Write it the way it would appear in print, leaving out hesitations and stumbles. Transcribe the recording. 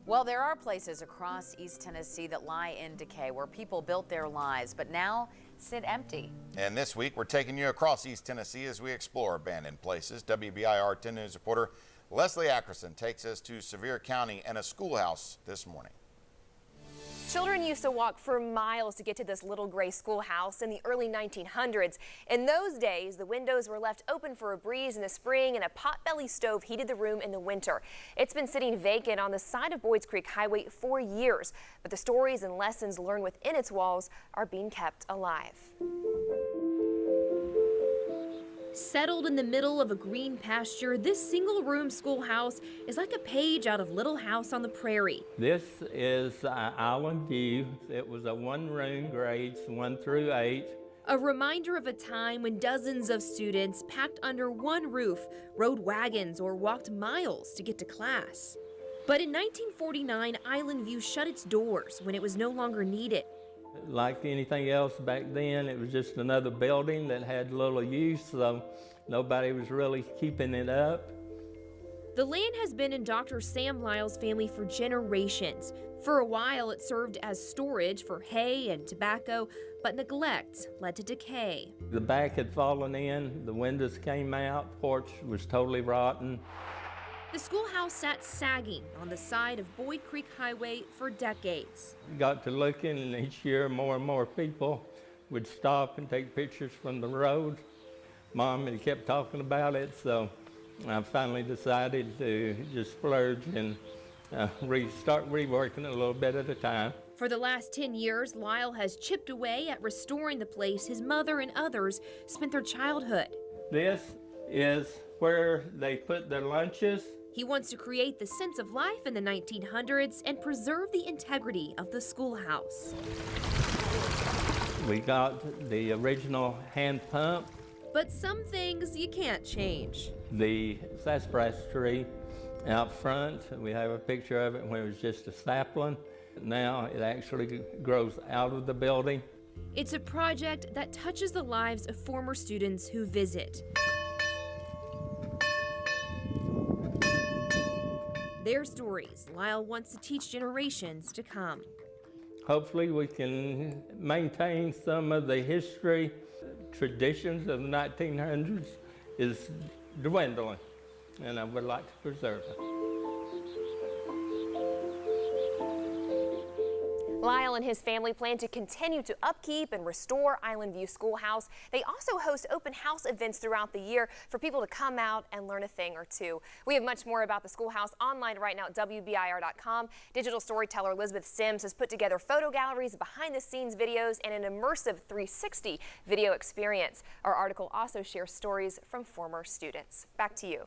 Well, there are places across East Tennessee that lie in decay where people built their lives, but now sit empty. And this week, we're taking you across East Tennessee as we explore abandoned places. WBIR 10 News reporter Leslie Ackerson takes us to Sevier County and a schoolhouse this morning. Children used to walk for miles to get to this little gray schoolhouse in the early 1900s. In those days, the windows were left open for a breeze in the spring and a potbelly stove heated the room in the winter. It's been sitting vacant on the side of Boyds Creek Highway for years, but the stories and lessons learned within its walls are being kept alive. Settled in the middle of a green pasture, this single-room schoolhouse is like a page out of Little House on the Prairie. This is Island View. It was a one-room, grades 1 through 8. A reminder of a time when dozens of students packed under one roof, rode wagons, or walked miles to get to class. But in 1949, Island View shut its doors when it was no longer needed. Like anything else back then, it was just another building that had little use, so nobody was really keeping it up. The land has been in Dr. Sam Lyle's family for generations. For a while, it served as storage for hay and tobacco, but neglect led to decay. The back had fallen in, the windows came out, porch was totally rotten. The schoolhouse sat sagging on the side of Boyds Creek Highway for decades. Got to looking, and each year more and more people would stop and take pictures from the road. Mom had kept talking about it, so I finally decided to just splurge and start reworking it a little bit at a time. For the last 10 years, Lyle has chipped away at restoring the place his mother and others spent their childhood. This is where they put their lunches. He wants to create the sense of life in the 1900s and preserve the integrity of the schoolhouse. We got the original hand pump. But some things you can't change. The sassafras tree out front, we have a picture of it when it was just a sapling. Now it actually grows out of the building. It's a project that touches the lives of former students who visit. Their stories Lyle wants to teach generations to come. Hopefully we can maintain some of the history. Traditions of the 1900s is dwindling, and I would like to preserve it. Lyle and his family plan to continue to upkeep and restore Island View Schoolhouse. They also host open house events throughout the year for people to come out and learn a thing or two. We have much more about the schoolhouse online right now at WBIR.com. Digital storyteller Elizabeth Sims has put together photo galleries, behind-the-scenes videos, and an immersive 360 video experience. Our article also shares stories from former students. Back to you.